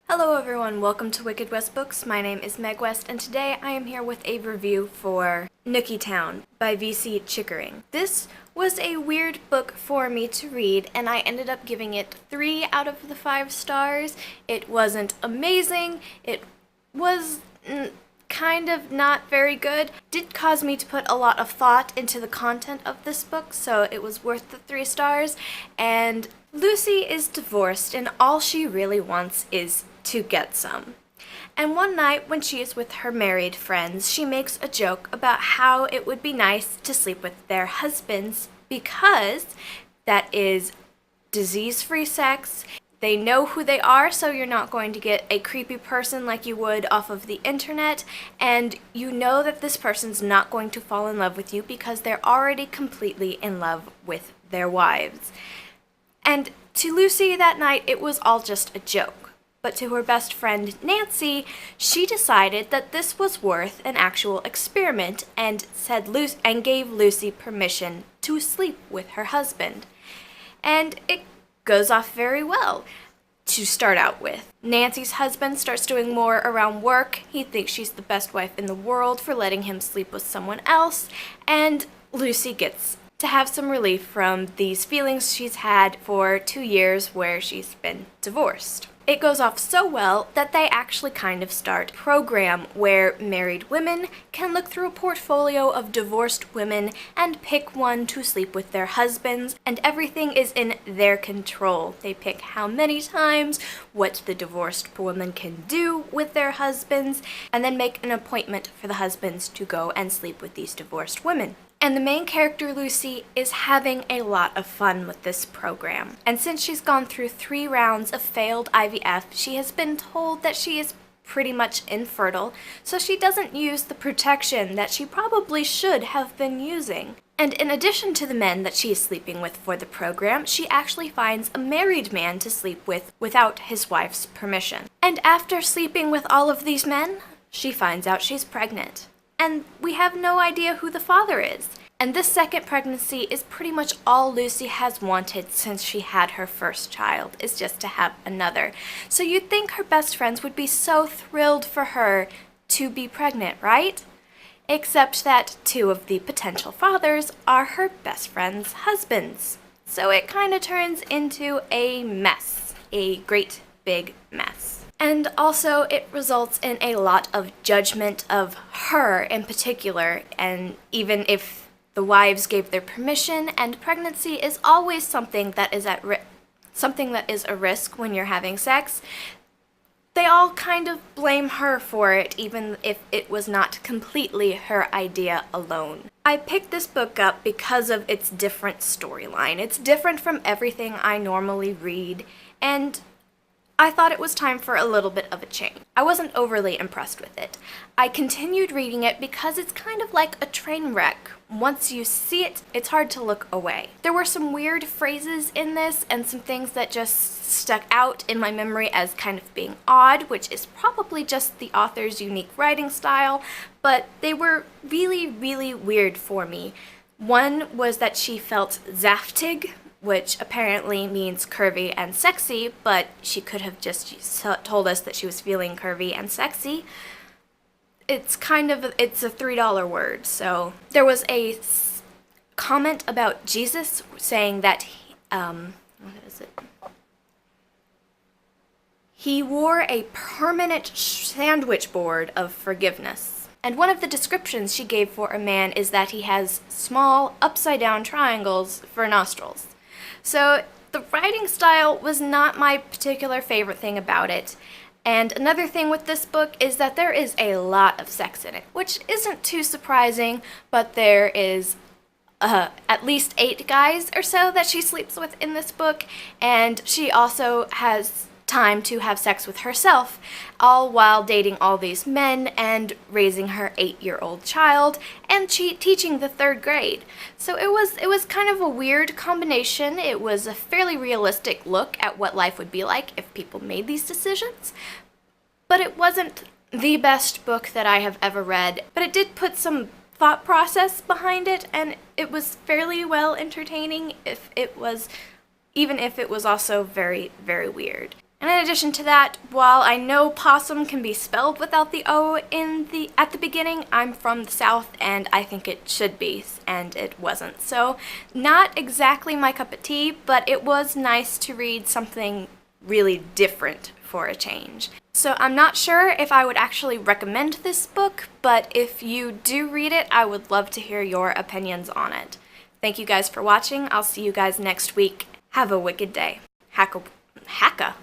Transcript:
Hello everyone, welcome to Wicked West Books. My name is Meg West, and today I am here with a review for Nookietown by V.C. Chickering. This was a weird book for me to read, and I ended up giving it 3 out of the 5 stars. It wasn't amazing, it was kind of not very good. It did cause me to put a lot of thought into the content of this book, so it was worth the 3 stars. And Lucy is divorced, and all she really wants is to get some. And one night when she is with her married friends, she makes a joke about how it would be nice to sleep with their husbands because that is disease-free sex. They know who they are, so you're not going to get a creepy person like you would off of the internet, and you know that this person's not going to fall in love with you because they're already completely in love with their wives. And to Lucy that night, it was all just a joke. But to her best friend, Nancy, she decided that this was worth an actual experiment and gave Lucy permission to sleep with her husband. And it goes off very well to start out with. Nancy's husband starts doing more around work. He thinks she's the best wife in the world for letting him sleep with someone else, and Lucy gets to have some relief from these feelings she's had for 2 years where she's been divorced. It goes off so well that they actually kind of start a program where married women can look through a portfolio of divorced women and pick one to sleep with their husbands, and everything is in their control. They pick how many times, what the divorced woman can do with their husbands, and then make an appointment for the husbands to go and sleep with these divorced women. And the main character, Lucy, is having a lot of fun with this program. And since she's gone through 3 rounds of failed IVF, she has been told that she is pretty much infertile, so she doesn't use the protection that she probably should have been using. And in addition to the men that she is sleeping with for the program, she actually finds a married man to sleep with without his wife's permission. And after sleeping with all of these men, she finds out she's pregnant. And we have no idea who the father is. And this second pregnancy is pretty much all Lucy has wanted since she had her first child, is just to have another. So you'd think her best friends would be so thrilled for her to be pregnant, right? Except that 2 of the potential fathers are her best friend's husbands. So it kind of turns into a mess, a great big mess. And also, it results in a lot of judgment of her in particular, and even if the wives gave their permission, and pregnancy is always something that is a risk when you're having sex, they all kind of blame her for it, even if it was not completely her idea alone. I picked this book up because of its different storyline. It's different from everything I normally read, and I thought it was time for a little bit of a change. I wasn't overly impressed with it. I continued reading it because it's kind of like a train wreck. Once you see it, it's hard to look away. There were some weird phrases in this and some things that just stuck out in my memory as kind of being odd, which is probably just the author's unique writing style, but they were really, really weird for me. One was that she felt zaftig, which apparently means curvy and sexy, but she could have just told us that she was feeling curvy and sexy. It's a $3 word, so there was a comment about Jesus saying that he wore a permanent sandwich board of forgiveness. And one of the descriptions she gave for a man is that he has small upside-down triangles for nostrils. So the writing style was not my particular favorite thing about it. And another thing with this book is that there is a lot of sex in it, which isn't too surprising, but there is at least 8 guys or so that she sleeps with in this book, and she also has time to have sex with herself, all while dating all these men and raising her 8-year-old child and teaching the 3rd grade. So it was kind of a weird combination. It was a fairly realistic look at what life would be like if people made these decisions, but it wasn't the best book that I have ever read. But it did put some thought process behind it, and it was fairly well entertaining, even if it was also very, very weird. And in addition to that, while I know possum can be spelled without the O at the beginning, I'm from the South and I think it should be, and it wasn't. So not exactly my cup of tea, but it was nice to read something really different for a change. So I'm not sure if I would actually recommend this book, but if you do read it, I would love to hear your opinions on it. Thank you guys for watching. I'll see you guys next week. Have a wicked day. Hacka.